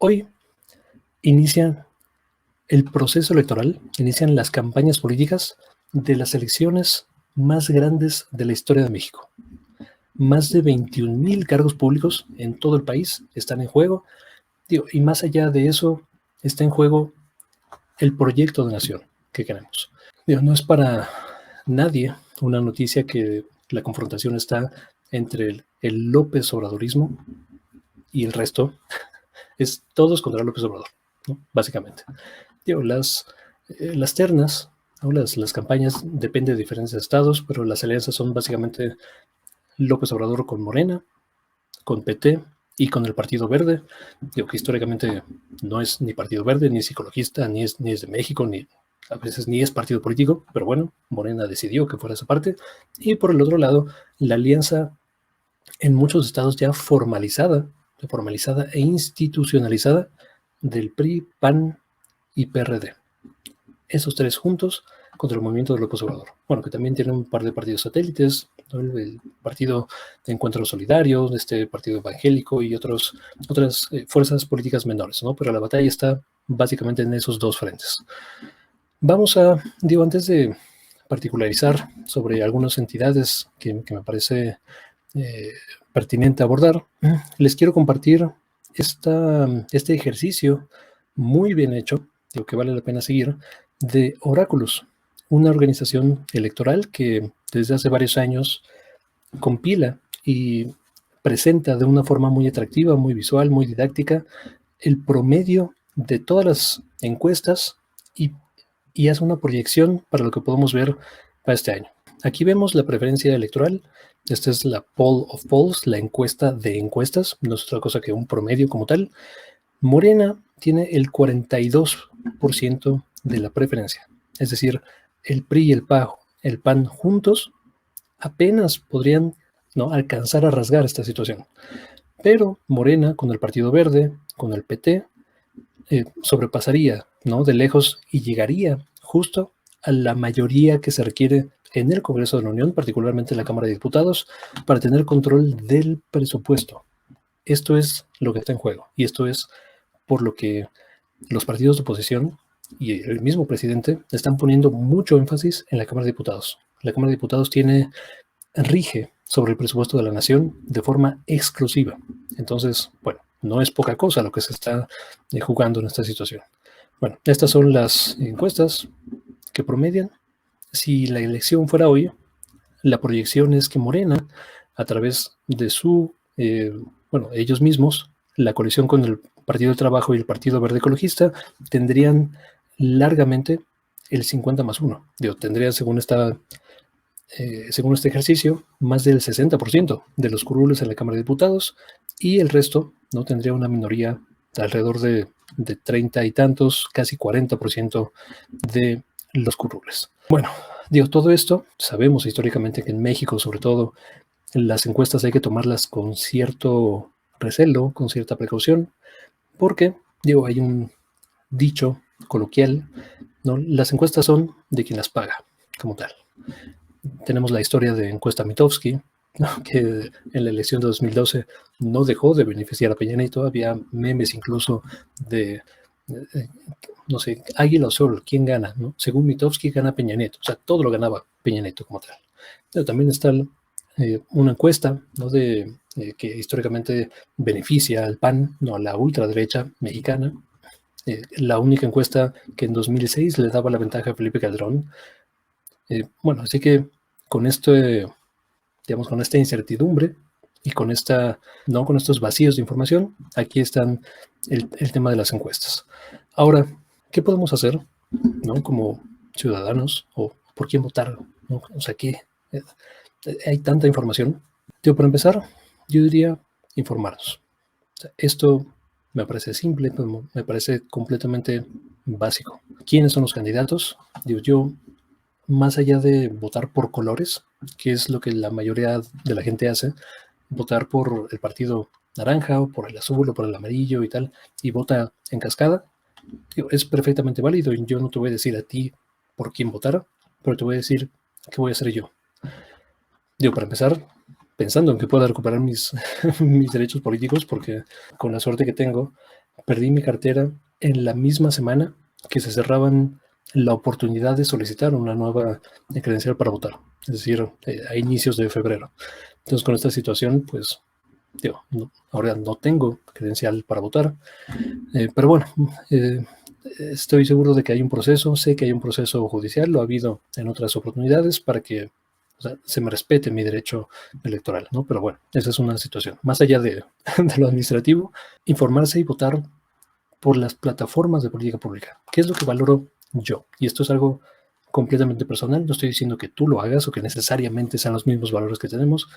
Hoy inicia el proceso electoral, inician las campañas políticas de las elecciones más grandes de la historia de México. Más de 21,000 cargos públicos en todo el país están en juego. Y más allá de eso, está en juego el proyecto de nación que queremos. No es para nadie una noticia que la confrontación está entre el López Obradorismo y el resto. Es todos contra López Obrador, ¿no? Básicamente. Las ternas, ¿no? Las campañas dependen de diferentes estados, pero las alianzas son básicamente López Obrador con Morena, con PT y con el Partido Verde, que históricamente no es ni Partido Verde, ni es ecologista, ni es de México, ni a veces ni es partido político, pero bueno, Morena decidió que fuera esa parte. Y por el otro lado, la alianza en muchos estados ya formalizada e institucionalizada del PRI, PAN y PRD. Esos tres juntos contra el movimiento de López Obrador. Bueno, que también tiene un par de partidos satélites, ¿no? El Partido de Encuentro Solidario, este partido evangélico y otras fuerzas políticas menores, ¿no? Pero la batalla está básicamente en esos dos frentes. Vamos a, antes de particularizar sobre algunas entidades que me parece pertinente abordar, les quiero compartir este ejercicio muy bien hecho, que vale la pena seguir, de Oráculos, una organización electoral que desde hace varios años compila y presenta de una forma muy atractiva, muy visual, muy didáctica, el promedio de todas las encuestas y hace una proyección para lo que podemos ver para este año. Aquí vemos la preferencia electoral. Esta es la Poll of Polls, la encuesta de encuestas, no es otra cosa que un promedio como tal. Morena tiene el 42% de la preferencia, es decir, el PRI y el PAN juntos apenas podrían, ¿no?, alcanzar a rasgar esta situación. Pero Morena, con el Partido Verde, con el PT, sobrepasaría, ¿no?, de lejos y llegaría justo a la mayoría que se requiere en el Congreso de la Unión, particularmente en la Cámara de Diputados, para tener control del presupuesto. Esto es lo que está en juego y esto es por lo que los partidos de oposición y el mismo presidente están poniendo mucho énfasis en la Cámara de Diputados. La Cámara de Diputados rige sobre el presupuesto de la nación de forma exclusiva. Entonces, bueno, no es poca cosa lo que se está jugando en esta situación. Bueno, estas son las encuestas que promedian. Si la elección fuera hoy, la proyección es que Morena, a través de ellos mismos, la coalición con el Partido del Trabajo y el Partido Verde Ecologista, tendrían largamente el 50+1. Tendrían, según este ejercicio, más del 60% de los curules en la Cámara de Diputados y el resto no tendría una minoría de alrededor de 30 y tantos, casi 40% de los curules. Bueno, todo esto, sabemos históricamente que en México, sobre todo, las encuestas hay que tomarlas con cierto recelo, con cierta precaución, porque, hay un dicho coloquial, ¿no? Las encuestas son de quien las paga, como tal. Tenemos la historia de encuesta Mitofsky, ¿no?, que en la elección de 2012 no dejó de beneficiar a Peña Nieto. Había memes incluso de, no sé, Águila o Sol, ¿quién gana?, ¿no? Según Mitofsky gana Peña Nieto. O sea, todo lo ganaba Peña Nieto como tal. Pero también está una encuesta, ¿no?, que históricamente beneficia al PAN, no, a la ultraderecha mexicana. La única encuesta que en 2006 le daba la ventaja a Felipe Calderón. Bueno, así que con con esta incertidumbre y con estos vacíos de información, aquí están el tema de las encuestas. Ahora, ¿qué podemos hacer, ¿no?, como ciudadanos, o por quién votar, ¿no? O sea, ¿qué? Hay tanta información. Para empezar, yo diría informarnos. O sea, esto me parece simple, pero me parece completamente básico. ¿Quiénes son los candidatos? Yo, más allá de votar por colores, que es lo que la mayoría de la gente hace, votar por el partido naranja o por el azul o por el amarillo y tal, y vota en cascada, es perfectamente válido. Yo no te voy a decir a ti por quién votar, pero te voy a decir qué voy a hacer yo. Para empezar, pensando en que pueda recuperar mis derechos políticos, porque con la suerte que tengo, perdí mi cartera en la misma semana que se cerraban la oportunidad de solicitar una nueva credencial para votar, es decir, a inicios de febrero. Entonces, con esta situación, pues, digo, ahora no tengo credencial para votar, pero bueno, estoy seguro de que hay un proceso, sé que hay un proceso judicial, lo ha habido en otras oportunidades para que, o sea, se me respete mi derecho electoral, ¿no? Pero bueno, esa es una situación. Más allá de lo administrativo, informarse y votar por las plataformas de política pública. ¿Qué es lo que valoro yo? Y esto es algo completamente personal, no estoy diciendo que tú lo hagas o que necesariamente sean los mismos valores que tenemos.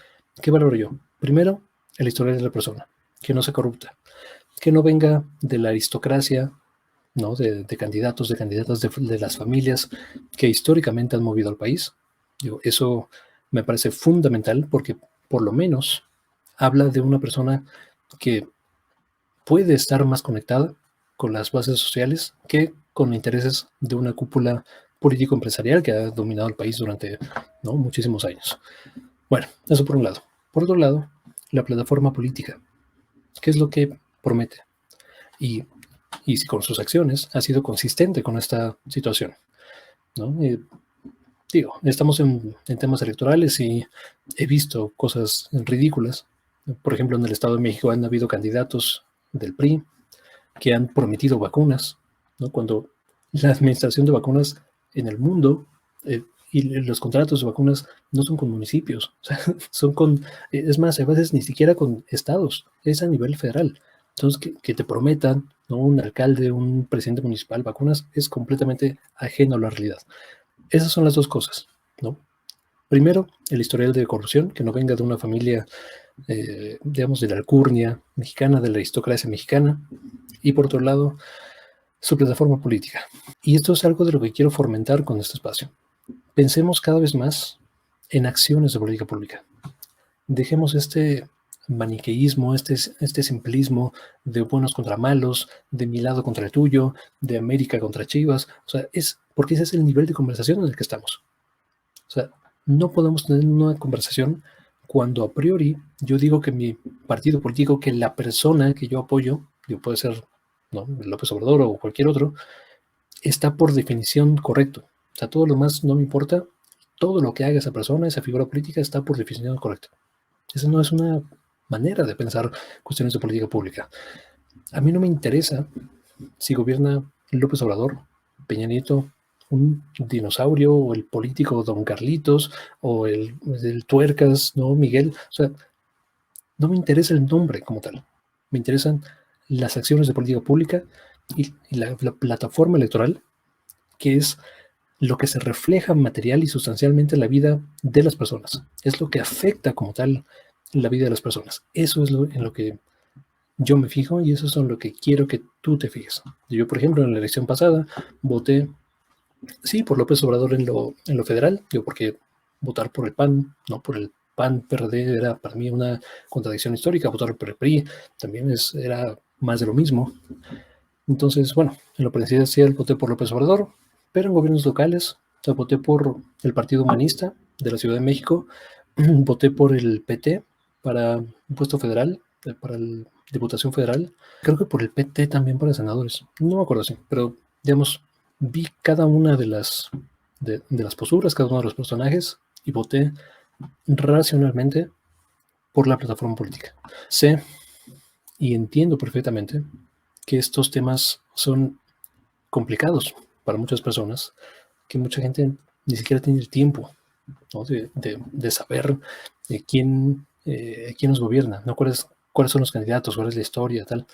¿Qué valoro yo? Primero, el historial de la persona, que no sea corrupta, que no venga de la aristocracia, ¿no? de candidatos, de candidatas, de las familias que históricamente han movido al país. Digo, eso me parece fundamental porque por lo menos habla de una persona que puede estar más conectada con las bases sociales que con intereses de una cúpula político-empresarial que ha dominado el país durante, ¿no?, muchísimos años. Bueno, eso por un lado. Por otro lado, la plataforma política. ¿Qué es lo que promete? Y si con sus acciones ha sido consistente con esta situación, ¿no? Digo, estamos en temas electorales y he visto cosas ridículas. Por ejemplo, en el Estado de México han habido candidatos del PRI que han prometido vacunas, ¿no? Cuando la administración de vacunas en el mundo y los contratos de vacunas no son con municipios, o sea, son con, es más, a veces ni siquiera con estados, es a nivel federal. Entonces, que te prometan, ¿no?, un alcalde, un presidente municipal vacunas es completamente ajeno a la realidad. Esas son las dos cosas, ¿no? Primero, el historial de corrupción, que no venga de una familia, digamos, de la alcurnia mexicana, de la aristocracia mexicana. Y por otro lado, su plataforma política. Y esto es algo de lo que quiero fomentar con este espacio. Pensemos cada vez más en acciones de política pública. Dejemos este maniqueísmo, este simplismo de buenos contra malos, de mi lado contra el tuyo, de América contra Chivas. O sea, porque ese es el nivel de conversación en el que estamos. O sea, no podemos tener una conversación cuando a priori yo digo que mi partido político, que la persona que yo apoyo, puede ser, ¿no?, López Obrador o cualquier otro, está por definición correcto. O sea, todo lo más no me importa, todo lo que haga esa persona, esa figura política, está por definición correcta. Esa no es una manera de pensar cuestiones de política pública. A mí no me interesa si gobierna López Obrador, Peña Nieto, un dinosaurio, o el político Don Carlitos, o el Tuercas, ¿no?, Miguel. O sea, no me interesa el nombre como tal. Me interesan las acciones de política pública y la plataforma electoral, que es lo que se refleja material y sustancialmente en la vida de las personas. Es lo que afecta como tal la vida de las personas. Eso es en lo que yo me fijo y eso es en lo que quiero que tú te fijes. Yo, por ejemplo, en la elección pasada voté, sí, por López Obrador en lo federal, porque votar por el PAN, no por el PAN PRD, era para mí una contradicción histórica. Votar por el PRI también era más de lo mismo. Entonces, bueno, en lo presidencial voté por López Obrador, pero en gobiernos locales, o sea, voté por el Partido Humanista de la Ciudad de México, voté por el PT para un puesto federal, para la Diputación Federal, creo que por el PT también para senadores, no me acuerdo así, pero digamos, vi cada una de las posturas, cada uno de los personajes y voté racionalmente por la plataforma política. Sé y entiendo perfectamente que estos temas son complicados para muchas personas, que mucha gente ni siquiera tiene el tiempo, ¿no?, de saber quién nos gobierna, ¿no?, cuáles son los candidatos, cuál es la historia, tal.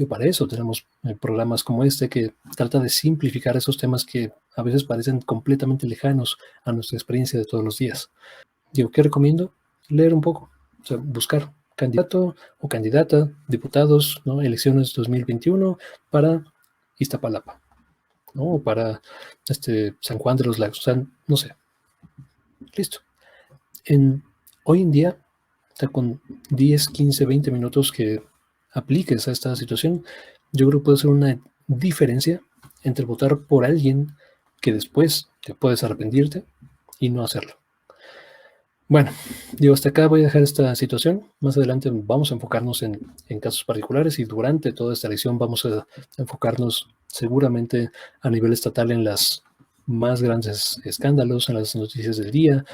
Para eso tenemos programas como este que trata de simplificar esos temas que a veces parecen completamente lejanos a nuestra experiencia de todos los días. ¿Qué recomiendo? Leer un poco, o sea, buscar candidato o candidata, diputados, ¿no?, elecciones 2021 para Iztapalapa, ¿no?, para San Juan de los Lagos, o sea, no sé. Listo. Hoy en día, con 10, 15, 20 minutos que apliques a esta situación, yo creo que puede ser una diferencia entre votar por alguien que después te puedes arrepentirte y no hacerlo. Bueno, digo, hasta acá voy a dejar esta situación. Más adelante vamos a enfocarnos en casos particulares y durante toda esta lección vamos a enfocarnos seguramente a nivel estatal en las más grandes escándalos, en las noticias del día.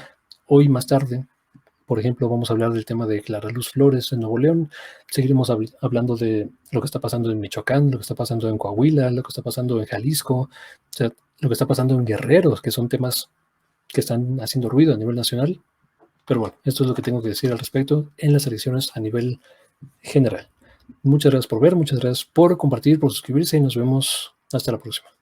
Hoy más tarde, por ejemplo, vamos a hablar del tema de Clara Luz Flores en Nuevo León. Seguiremos hablando de lo que está pasando en Michoacán, lo que está pasando en Coahuila, lo que está pasando en Jalisco, o sea, lo que está pasando en Guerrero, que son temas que están haciendo ruido a nivel nacional. Pero bueno, esto es lo que tengo que decir al respecto en las elecciones a nivel general. Muchas gracias por ver, muchas gracias por compartir, por suscribirse y nos vemos hasta la próxima.